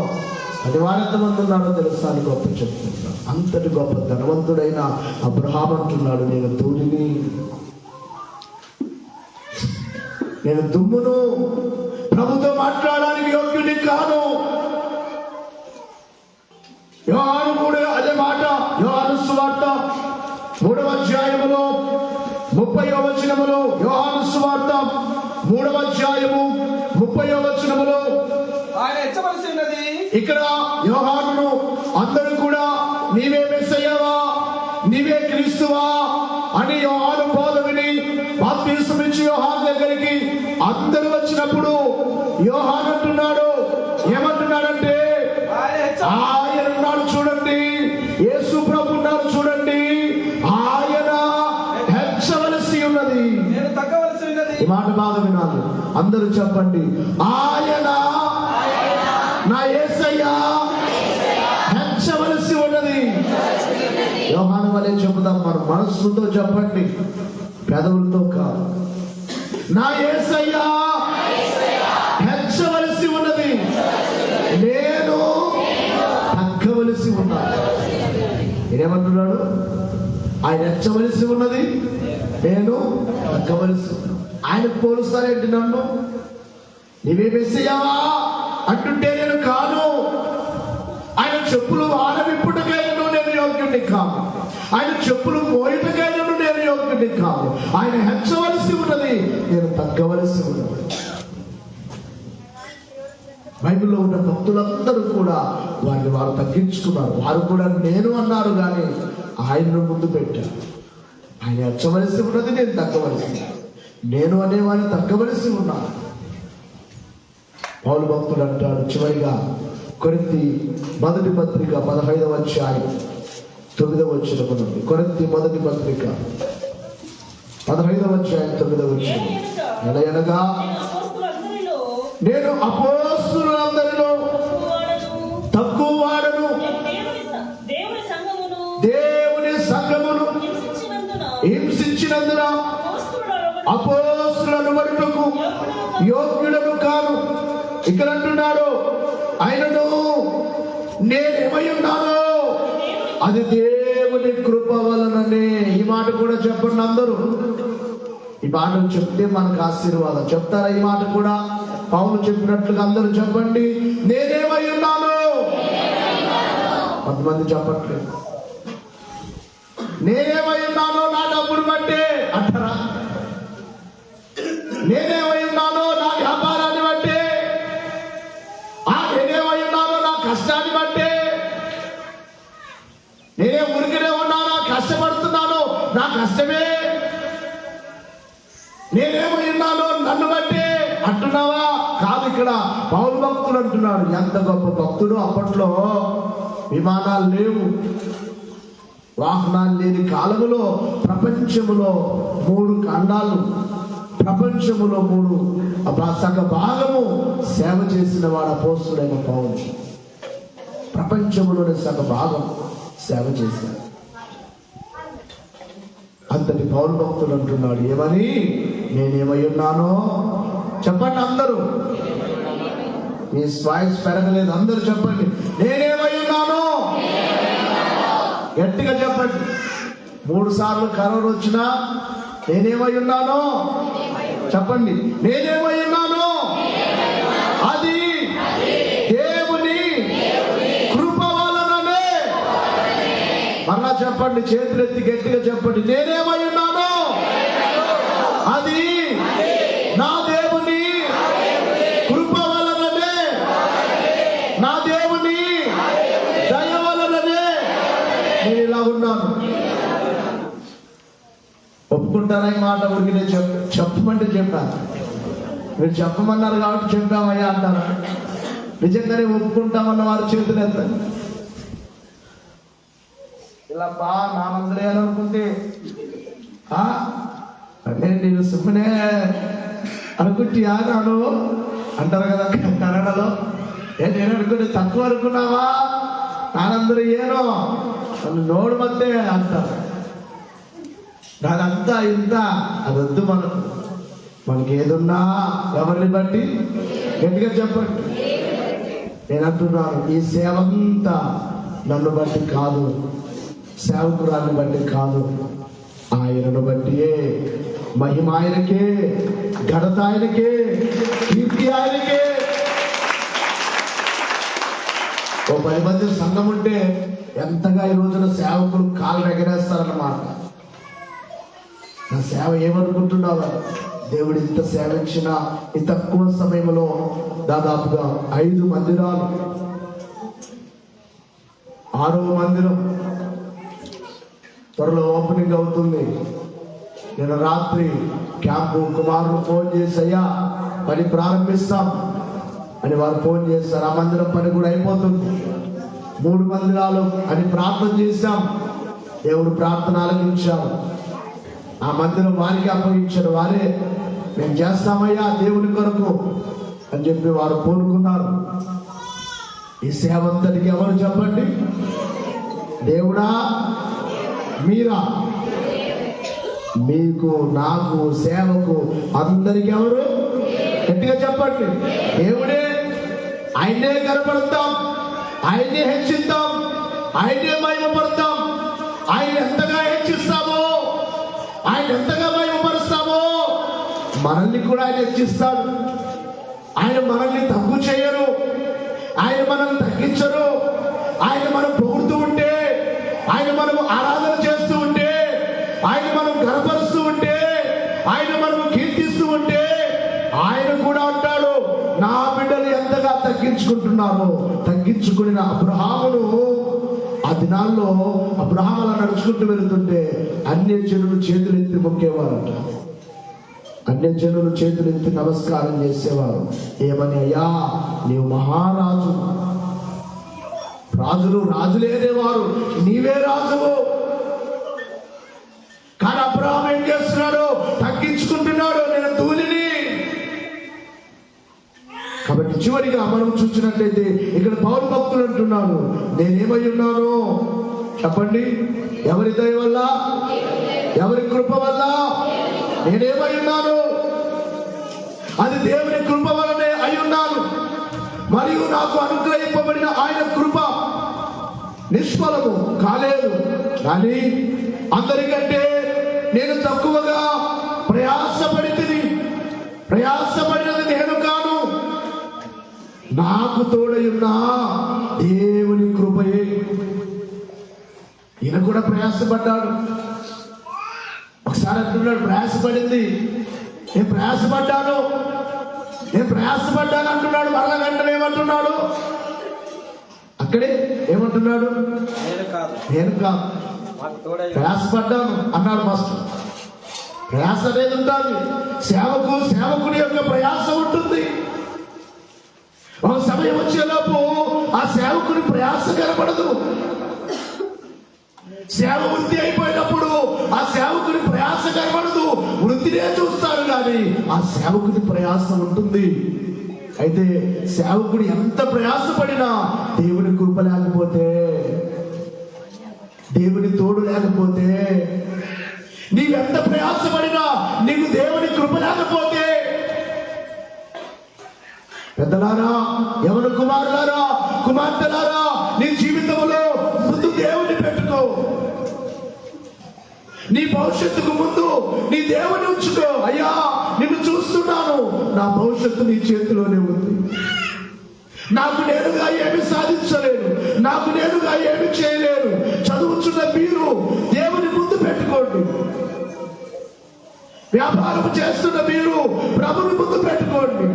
10 వారు ఎంతమంది ఉన్నారో తెలుసా అని గొప్ప చెప్తున్నాం. అంతటి గొప్ప ధనవంతుడైన అబ్రహాము అంటున్నాడు, నేను ధూళిని, నేను దుమ్మును, ప్రభుతో మాట్లాడడానికి యోగ్యుని కాను. యోహాను కూడా అదే మాట. యోహాను సువార్త 3వ అధ్యాయములో 30వ వచనములో, యోహాను సువార్త 3వ అధ్యాయము 30వ వచనములో ఆయన హెచ్చవలసి ఉన్నది. ఇక్కడ యోహానును అందరూ కూడా నీవే మెస్సయ్యవా, నీవే క్రీస్తువా అని యోహాను బోధ విని బాప్తిసమిచ్చి యోహాను దగ్గరికి అందరూ వచ్చినప్పుడు యోహాను అంటున్నాడు, ఏమంటున్నాడంటే, ఆయన ఉన్నాడు చూడండి, యేసు ప్రభు ఉన్నాడు చూడండి, ఆయన హెచ్చవలసి ఉన్నది, నేను తగ్గవలసి ఉన్నది. ఈ మాట బాగా వినాలి, అందరూ చెప్పండి, ఆయన, నా యేసయ్య హెచ్చవలసి ఉన్నది. యోహాను వలె చెబుదాం, మన మనస్సుతో చెప్పండి, పెదవులతో కాదు. నా యేసయ్య హెచ్చవలసి ఉన్నది, నేను తగ్గవలసి ఉన్నాను. ఏమంటున్నాడు? ఆయన హెచ్చవలసి ఉన్నది, నేను తగ్గవలసి ఉన్నాను. ఆయన పోలుస్తారేంటి నన్ను? నీవే మెస్సయ్యవా అంటుంటే నేను కాను. ఆయన చెప్పులు ఆడవిప్పుటకైనను నేను యోగ్యుడిని కాను. ఆయన చెప్పులు మోయుటకైనను నేను యోగ్యుడిని కాను. ఆయన హెచ్చవలసి ఉన్నది, నేను తగ్గవలసి ఉన్నది. బైబిల్లో ఉన్న భక్తులందరూ కూడా వారిని వారు తగ్గించుకున్నారు. వారు కూడా నేను అన్నారు, కానీ ఆయనను ముందు పెట్టారు. ఆయన హెచ్చవలసి ఉన్నది, నేను తగ్గవలసి ఉన్నది. నేను అనేవాడిని తగ్గవలసి ఉన్నాను. పౌలు భక్తుడు అంటాడు చివరిగా, కొరింథీ మొదటి పత్రిక 15వ అధ్యాయం 9వ వచనం నుండి. కొరింథీ మొదటి పత్రిక 15వ అధ్యాయం 9వ వచనం. ఎలాగనగా నేను అపోస్తలులందరిలో తక్కువ వాడను, దేవుని సంఘమును హింసించినందున అపోస్తలులను వరుటకు యోగ్యుడను కాను. ఇక్కడ అంటున్నాడు, ఆయనను నేనేమై ఉన్నానో అది దేవుని కృప వలననే. ఈ మాట కూడా చెప్పండి అందరూ. ఈ మాటలు చెప్తే మనకు ఆశీర్వాదం. చెప్తారా ఈ మాట కూడా? పౌలు చెప్పినట్లుగా అందరూ చెప్పండి, నేనేమై ఉన్నాను. కొంతమంది చెప్పట్లేదు. నేనేమై ఉన్నానో నా డబ్బును బట్టే అంటారా? నేనేమై ఉన్నానో నా వ్యాపారాన్ని బట్టే, నేనేమై ఉన్నానో నా కష్టాన్ని బట్టే, నేనే ఊరికనే ఉన్నానో కష్టపడుతున్నాను నా కష్టమే, నేనేమై ఉన్నానో నన్ను బట్టే అంటున్నావా? కాదు. ఇక్కడ పౌలు భక్తుడు అంటున్నాడు, ఎంత గొప్ప భక్తుడు. అప్పట్లో విమానాలు లేవు, వాహనాలు లేని కాలములో ప్రపంచములో 3 ఖండాలు, ప్రపంచములో 3 సగ భాగము సేవ చేసిన వాడు అపోస్తలుడైన పౌలు. ప్రపంచములోని సగ భాగం సేవ చేశాడు. అంతటి పౌలు భక్తుడు అంటున్నాడు ఏమని? నేనేమై ఉన్నానో చెప్పండి అందరూ. మీ వాయిస్ పెరగలేదు, అందరూ చెప్పండి, నేనేమై ఉన్నానో. గట్టిగా చెప్పండి. 3 సార్లు కరోనా వచ్చినా నేనేమై ఉన్నానో చెప్పండి, నేనేమై ఉన్నాను అది దేవుని కృప వలననే. మరలా చెప్పండి, చేతులు ఎత్తి గట్టిగా చెప్పండి, నేనేమై ఉన్నాను అది నా దేవుని కృప వలననే, నా దేవుని దయ వలననే నేను ఇలా ఉన్నాను. ఒప్పుకుంటారా ఈ మాట? ఊరికి నేను చెప్పమంటే చెప్పాను, మీరు చెప్పమన్నారు కాబట్టి చెప్పామయ్యా అంటారా? నిజంగానే ఒప్పుకుంటామన్న వారు చేతులు ఎత్తండి. ఇలా నానందరూ అనుకుంటే అదే నేను సుమ్మనే అనుకుంటా నాను అంటారు కదా కన్నడలో. నేను అనుకుంటే తక్కువ అనుకున్నావా, నానందరూ ఏనో నన్ను నోడు మధ్య అంటారు. నాదంతా ఇంత అదొద్దు. మనకి ఏదున్నా ఎవరిని బట్టి గట్టిగా చెప్పండి. నేను అంటున్నాను, ఈ సేవ అంతా నన్ను బట్టి కాదు, సేవకురాన్ని బట్టి కాదు, ఆయనను బట్టియే. మహిమ ఆయనకే, ఘనత ఆయనకే, కీర్తి ఆయనకే. ఓ 10 మంది సంఘం ఉంటే ఎంతగా ఈ రోజున సేవకులు కాళ్ళు ఎగరేస్తారన్నమాట. నా సేవ ఏమనుకుంటున్నావా? దేవుడు ఇంత సేవ ఇచ్చిన ఈ తక్కువ సమయంలో దాదాపుగా 5 మందిరాలు, 6వ మందిరం త్వరలో ఓపెనింగ్ అవుతుంది. నేను రాత్రి క్యాంపు కుమారులు ఫోన్ చేసి, అయ్యా పని ప్రారంభిస్తాం అని వారు ఫోన్ చేస్తారు. ఆ మందిరం పని కూడా అయిపోతుంది. 3 మందిరాలు అని ప్రార్థన చేశాం. దేవుడు ప్రార్థన ఆలకించారు. ఆ మందిరం వారికి అప్పగించారు. వారే మేము చేస్తామయ్యా దేవుని కొరకు అని చెప్పి వారు కోరుకున్నారు. ఈ సేవ అంతటికి ఎవరు చెప్పండి? దేవుడా, మీరా? మీకు, నాకు, సేవకు అందరికి ఎవరు? గట్టిగా చెప్పండి. దేవుడే. ఆయనే కనపడతాం, ఆయనే హెచ్చిద్దాం, ఆయనే మహిమపడతాం. ఆయన ఎంతగా హెచ్చిస్తామో, ఆయన ఎంతగా మహిమపరుస్తామో మనల్ని కూడా ఆయన హెచ్చిస్తాడు. ఆయన మనల్ని తగ్గు చేయరు, ఆయన మనల్ని తగ్గించరు. ఆయన మనం పొగుడుతూ ఉంటే, ఆయన మనం ఆరాధన చేస్తూ ఉంటే, ఆయన మనం గణపరుస్తూ ఉంటే, ఆయన మనం కీర్తిస్తూ ఉంటే, ఆయన కూడా అంటాడు, నా బిడ్డలు ఎంతగా తగ్గించుకుంటున్నారో. తగ్గించుకున్న అబ్రహామును ఆ దినాల్లో అబ్రహాము అలా నడుచుకుంటూ వెళుతుంటే అన్య జనులు చేతులు ఎత్తి మొక్కేవారంట. అన్య జనులు చేతులు ఎత్తి నమస్కారం చేసేవారు. ఏమని? అయ్యా నీవు మహారాజు. రాజులేనేవారు, నీవే రాజువు. కానీ అబ్రహాము ఏం చేస్తున్నాడు? తగ్గించుకుంటున్నాడు, నేను ధూళిని. కాబట్టి చివరిగా మనం చూసినట్లయితే ఇక్కడ పౌలు భక్తులు అంటున్నాడు, నేనేమై ఉన్నాను చెప్పండి? ఎవరి దయ వల్ల, ఎవరి కృప వల్ల నేనేమై ఉన్నాను? అది దేవుని కృప వల్లనే అయి ఉన్నాను. మరియు నాకు అనుగ్రహింపబడిన ఆయన కృప నిష్ఫలము కాలేదు. కానీ అందరికంటే నేను తక్కువగా ప్రయాసపడినది నేను కాను, నాకు తోడయున్న దేవుని కృపయే. ఈయన కూడా ప్రయాసపడ్డాడు. ఒకసారి అంటున్నాడు, ప్రయాసపడింది, నేను ప్రయాసపడ్డాను అంటున్నాడు. మరల వెంటనే ఏమంటున్నాడు? అక్కడే ఏమంటున్నాడు? నేను కాదు ప్రయాసపడ్డాను అన్నాడు. ఫస్ట్ ప్రయాస అనేది ఉంటుంది. సేవకుడి యొక్క ప్రయాస ఉంటుంది. ఒక సమయం వచ్చేలోపు ఆ సేవకుని ప్రయాస కనపడదు. సేవ వృత్తి అయిపోయినప్పుడు ఆ సేవకుని ప్రయాస కనపడదు. వృత్తినే చూస్తారు కానీ ఆ సేవకుని ప్రయాస ఉంటుంది. అయితే సేవకుడు ఎంత ప్రయాసపడినా దేవుని కృప లేకపోతే, దేవుని తోడు లేకపోతే, నీవెంత ప్రయాసపడినా నీకు దేవుని కృప లేకపోతే, పెద్దలారా, యవన కుమారులారా, కుమార్తెలారా, నీ జీవితంలో ముందు దేవుని పెట్టుకో. నీ భవిష్యత్తుకు ముందు నీ దేవుని ఉంచుకో. అయ్యా నిన్ను చూస్తూ నా భవిష్యత్తు నీ చేతిలోనే ఉంది. నాకు నేనుగా ఏమి సాధించలేను, నాకు నేనుగా ఏమి చేయలేను. చదువుతున్న మీరు దేవుని ముందు పెట్టుకోండి. వ్యాపారం చేస్తున్న మీరు ప్రభుని ముందు పెట్టుకోండి.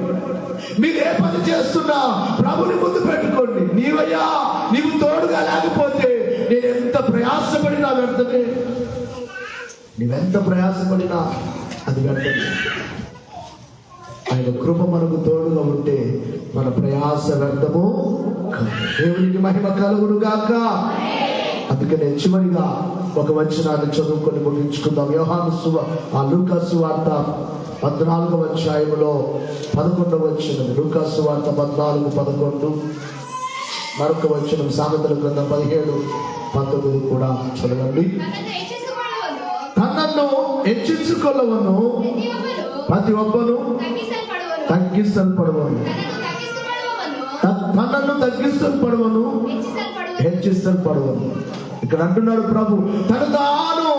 మీరు ఏ పని చేస్తున్నా ప్రభుని ముందు పెట్టుకోండి. నీవయ్యా నీవు తోడుగా లేకపోతే నేను ఎంత ప్రయాసపడినా వ్యర్థమే. నీవెంత ప్రయాసపడినా అది వ్యర్థమే. ఆయన కృప మనకు తోడుగా ఉంటే మన ప్రయాస వ్యర్థము కాదు. దేవునికి మహిమ కలుగును గాక. అందుకనే చివరిగా ఒక వచనాన్ని చదువుకొని ముగించుకుందాం. లూకా సువార్త 14వ అధ్యాయములో 11వ వచనం. లూకా సువార్త 14:11. మరొక వచనం సామెతల గ్రంథం 17:19 కూడా చదవండి. తనను హెచ్చించుకొనవను ప్రతి ఒక్కరు తగ్గించబడవను, తనను తగ్గించబడవను, హెచ్చించబడవను. ఇక్కడ అంటున్నాడు ప్రభు, తను తాను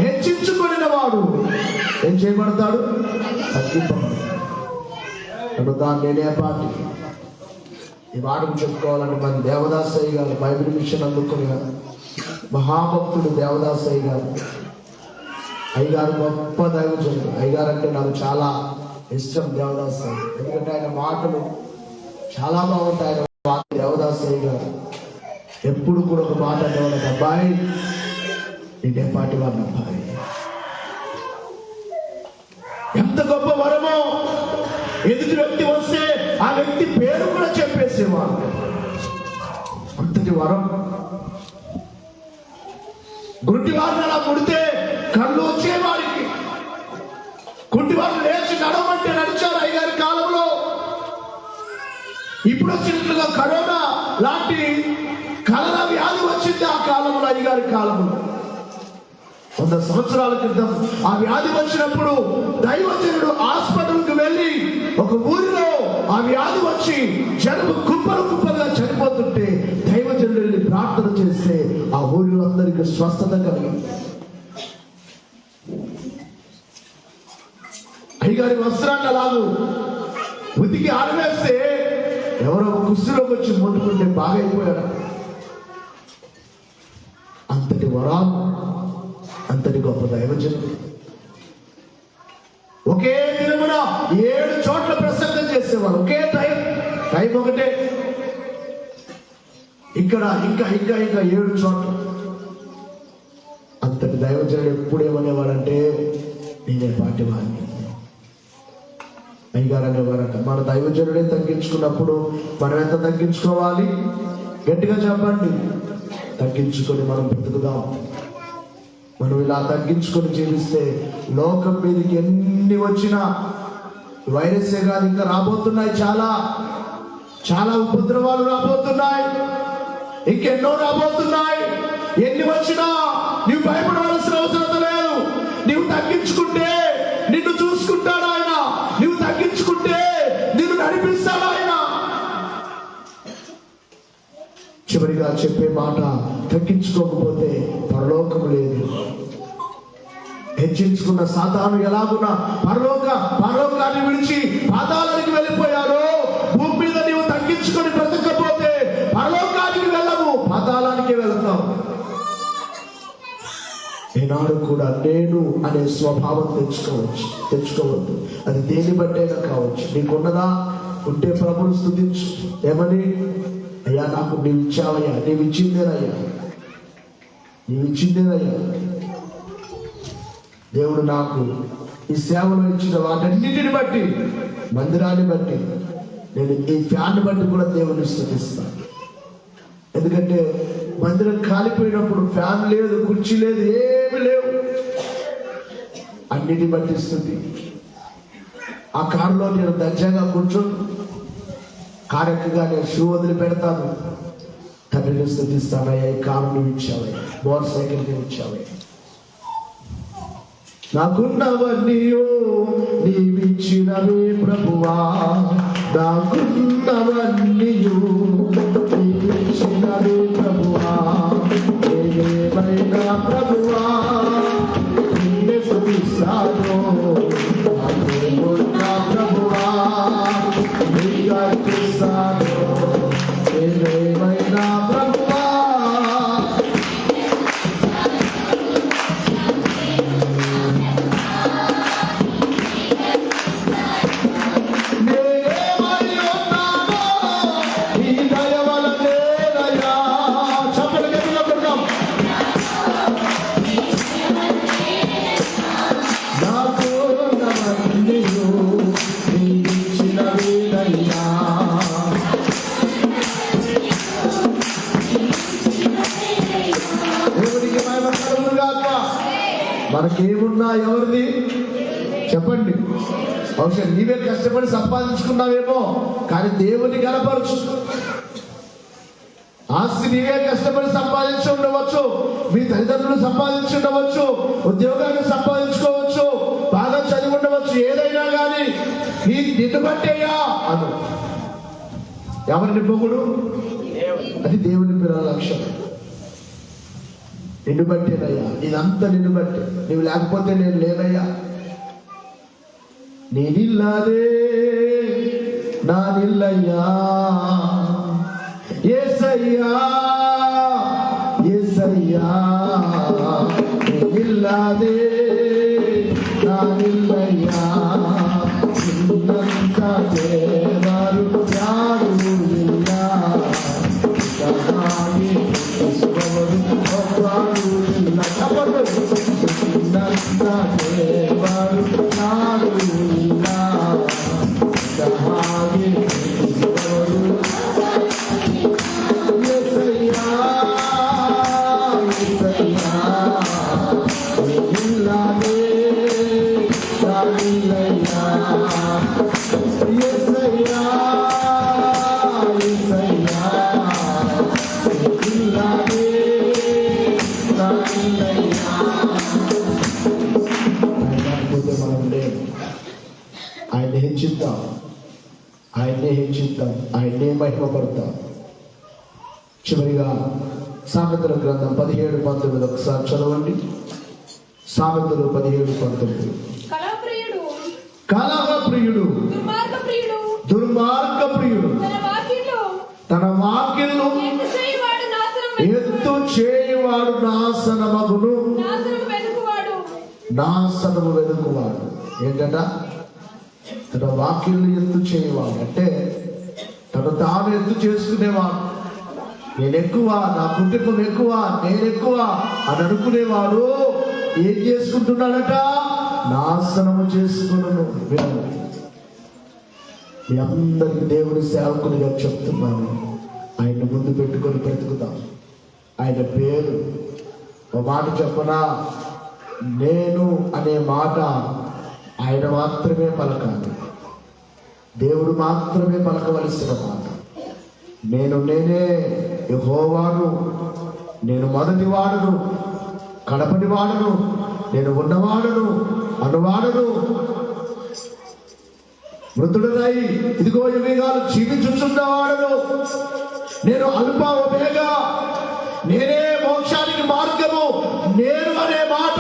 హెచ్చించుకొనిన వాడు ఏం చేయబడతాడు? తగ్గింపబడతాడు. తను తాను నేనే పాటి. ఈ వాటిని చెప్పుకోవాలని మన దేవదాసయ్య గారు బైబిల్ మిషన్ అందుకుని మహాభక్తుడు దేవదాసయ్య గారు. అయ్యగారు గొప్ప దైవజనుడు. అయ్యగారు అంటే నాకు చాలా ఇష్టం దేవదాసయ్య. ఎందుకంటే ఆయన మాటలు చాలా బాగుంటాయి. ఆయన దేవదాసయ్య గారు ఎప్పుడు కూడా ఒక మాట అనేవాళ్ళకి, అబ్బాయి నేనే పాటి వాళ్ళ అబ్బాయి. ఎంత గొప్ప వరమో! ఎదుటి వ్యక్తి వస్తే ఆ వ్యక్తి పేరు కూడా చెప్పేసేవాడు. అంతటి వరం. గుడ్డి వారిని అలా ముడితే కళ్ళు వచ్చేవారికి. గుడ్డి వారు లేచి నడవమంటే నడిచారు అయ్యగారి కాలంలో. ఇప్పుడు వచ్చినట్లుగా కరోనా లాంటి కలరా వ్యాధి వచ్చింది ఆ కాలంలో, అయ్యగారి కాలంలో. 100 సంవత్సరాల క్రితం ఆ వ్యాధి వచ్చినప్పుడు దైవజనుడు హాస్పిటల్కి వెళ్ళి ఒక ఊరిలో ఆ వ్యాధి వచ్చి జనము కుప్పలు కుప్పలుగా చనిపోతుంటే దైవజనుడు వెళ్ళి ప్రార్థన చేస్తే ఆ ఊరిలో అందరికీ స్వస్థత కలిగింది. అయ్యగారి వస్త్రాన్ని అలాగూ ఉతికి ఆరవేస్తే ఎవరో కుర్చీలోకి వచ్చి ముట్టుకుంటే బాగైపోయాడు. అంతటి వరాలు, అంతటి గొప్ప దైవజనుడు. ఒకే దినమున 7 చోట్ల ప్రసంగం చేసేవారు. ఒకే టైం ఒకటే. ఇక్కడ ఇంకా 7 చోట్ల. అంతటి దైవజనుడు ఎప్పుడేమనేవాడంటే నేనే పాటివాడిని. అయ్యగారు అనేవారంట, మన దైవజనుడే తగ్గించుకున్నప్పుడు మనం ఎంత తగ్గించుకోవాలి? గట్టిగా చెప్పండి. తగ్గించుకొని మనం బ్రతుకుదాం. మనం ఇలా తగ్గించుకొని జీవిస్తే లోకం మీదకి ఎన్ని వచ్చినా, వైరసే కాదు ఇంకా రాబోతున్నాయి, చాలా చాలా ఉపద్రవాలు రాబోతున్నాయి, ఇంకెన్నో రాబోతున్నాయి. ఎన్ని వచ్చినా నీవు భయపడవలసిన అవసరం లేదు. నీవు తగ్గించుకుంటే నిన్ను చూసుకుంటాడు ఆయన. నీవు తగ్గించుకుంటే నిన్ను నడిపిస్తాడు ఆయన. చివరిగా చెప్పే మాట, తగ్గించుకోకపోతే పరలోకం లేదు. హెచ్చించుకున్న సాతాను ఎలాగున్నా పరలోకాన్ని విడిచి పాతాళానికి వెళ్ళిపోయారో, భూమి మీద నీవు తగ్గించుకొని బ్రతకపోతే పరలోకానికి వెళ్ళవు, పాతాళానికి వెళ్తావు. ఈనాడు కూడా నేను అనే స్వభావం తెచ్చుకోవద్దు. అది దేని బట్టైనా కావచ్చు. నీకున్నదా ఉంటే ప్రభువును స్తుతించు. ఏమని? అయ్యా నాకు నీవు ఇచ్చావయ్యా, నీవు ఇచ్చిందేనయ్యా. దేవుడు నాకు ఈ సేవలు ఇచ్చిన వాటన్నిటిని బట్టి, మందిరాన్ని బట్టి, నేను ఈ ఫ్యాన్ బట్టి కూడా దేవుని స్తుతిస్తాను. ఎందుకంటే మందిరం కాలిపోయినప్పుడు ఫ్యాన్ లేదు, కుర్చీ లేదు, ఏమి లేవు. అన్నిటి బట్టి స్తుతి. ఆ కారులో నేను దర్జాగా కూర్చొని కారెక్కగా నేను షూ వదిలి పెడతాను. తండ్రిని స్తుతిస్తానయ్యా, ఈ కారు నువ్వు ఇచ్చావయ్యా, మోటార్ సైకిల్ నువ్వు ఇచ్చావయ్యా. నాకున్నవన్నీ నీవిచ్చినవే ప్రభువా, నాకున్నవన్నీ నీవిచ్చినవే ప్రభువా, ఏమైనా ప్రభువా నిన్నే స్తుతిస్తాను. ప్రభువా మనకేమున్నా ఎవరిది చెప్పండి. బహుశా నీవే కష్టపడి సంపాదించుకున్నావేమో, కానీ దేవుని కనపరచు. ఆస్తి నీవే కష్టపడి సంపాదించి ఉండవచ్చు, మీ తల్లిదండ్రులు సంపాదించి ఉండవచ్చు, ఉద్యోగాన్ని సంపాదించుకోవచ్చు, బాగా చదివి ఉండవచ్చు. ఏదైనా కానీ నిన్ను బట్టేయా అను. ఎవరిని పొగుడు? అది దేవుని పిల్లల లక్ష్యం. నిన్ను బట్టేనయ్యా, ఇదంతా నిన్ను బట్టే, నువ్వు లేకపోతే నేను లేనయ్యా. నేనిల్లాదే నా నిల్లయ్యా, యేసయ్యా యేసయ్యా, నేనిల్లాదే నా నిల్లయ్యా, నిన్నంత దేవరు యారు ಇಲ್ಲ, సహాయి ఈశ్వరుడు ఒక్కడు ಇಲ್ಲ. నిన్నంత దేవరు యారు ಇಲ್ಲ, సహాయి ఈశ్వరుడు. యేసయ్యా యేసయ్యా, నిల్లాదే నా నిల్లయ్యా, యేసయ్యా యేసయ్యా, నిల్లాదే నా నిల్లయ్యా. లేకపోతే మనం లేము. ఆయన్ని హెచ్చిద్దాం, ఆయన్నే హెచ్చిద్దాం, ఆయన్నే మహిమపడతాం. చివరిగా సామెతల గ్రంథం 17:19 ఒకసారి చదవండి. సామెతలు 17:19. కలహప్రియుడు దుర్మార్గప్రియుడు తన వాకిళ్ళు ఎత్తు చేయువాడు నాశనమగును. నాశనము వెనుకువాడు ఏంటట? తన వాకిళ్ళు ఎత్తు చేయవాడు అంటే తను తాను ఎత్తు చేసుకునేవాడు. నేను ఎక్కువ, నా కుటుంబం ఎక్కువ, నేను ఎక్కువ అని అనుకునేవాడు ఏం చేసుకుంటున్నాడట? నాశనము చేసుకున్నాను. మీ అందరికి దేవుని సేవకునిగా చెప్తున్నాను, ఆయన ముందు పెట్టుకొని బ్రతుకుతాం. ఆయన పేరు ఒక మాట చెప్పనా? నేను అనే మాట ఆయన మాత్రమే పలకాలి, దేవుడు మాత్రమే పలకవలసిన మాట. నేనే యెహోవాను, నేను మొదటి వాడును, కడపటి వాడును, నేను ఉన్నవాడును, అనువాడును, మృతుడనై ఇదిగో యుగాలు జీవించుచున్నవాడును, నేను అల్ఫా ఒమేగా, నేనే మోక్షానికి మార్గము. నేను అనే మాట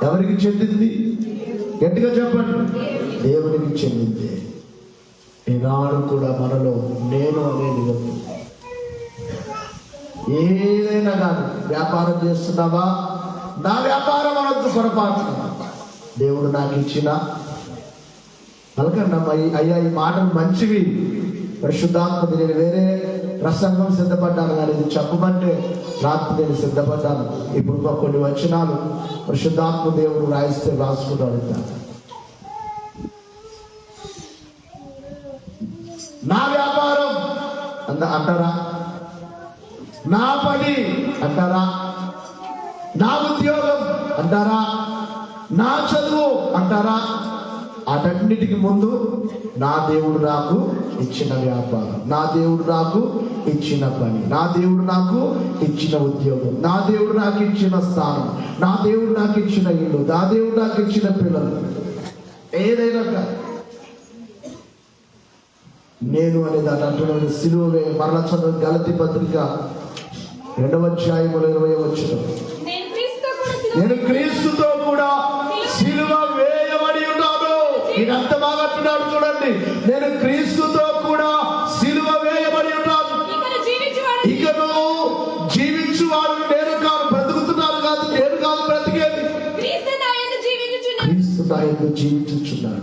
ఎవరికి చెందింది? గట్టిగా చెప్పండి. దేవునికి చెందింది. ఈనాడు కూడా మనలో నేను అనేది వద్దు. ఏదైనా కానీ వ్యాపారం చేస్తున్నావా? నా వ్యాపారం అనొద్దు పొరపాటు. దేవుడు నాకు ఇచ్చిన పలకండి అయ్యా, ఈ మాటలు మంచివి, పరిశుద్ధాత్మ. నేను వేరే ప్రసంగం సిద్ధపడ్డాను, కానీ ఇది చెప్పమంటే రాత్రి నేను సిద్ధపడ్డాను. ఇప్పుడు కొన్ని వచనాలు పరిశుద్ధాత్మ దేవుడు రాయిస్తే రాసుకుంటాడు. నా వ్యాపారం అంటారా? నా పని అంటారా? నా ఉద్యోగం అంటారా? నా చదువు అంటారా? అటన్నిటికి ముందు నా దేవుడు నాకు ఇచ్చిన వ్యాపారం, నా దేవుడు నాకు ఇచ్చిన పని, నా దేవుడు నాకు ఇచ్చిన ఉద్యోగం, నా దేవుడు నాకు ఇచ్చిన స్థానం, నా దేవుడు నాకు ఇచ్చిన ఇల్లు, నా దేవుడు నాకు ఇచ్చిన పిల్లలు, ఏదైనా నేను అనే దాన్ని అంటున్నాను. సిలువే మరల చదువు గలతీ పత్రిక 2వ అధ్యాయములో 20వ వచనం. నేను క్రీస్తుతో కూడా సిలువ వేయబడి ఉన్నాను. ఇదంతా బాగా అంటున్నాడు చూడండి. నేను క్రీస్తుతో కూడా సిలువ వేయబడి ఉన్నాను. ఇకను జీవించువాడు నేను కాదు, బ్రతుకుతున్నాను కాదు, నేను కాదు బ్రతికేది, క్రీస్తు నా యందు జీవించుచున్నాడు.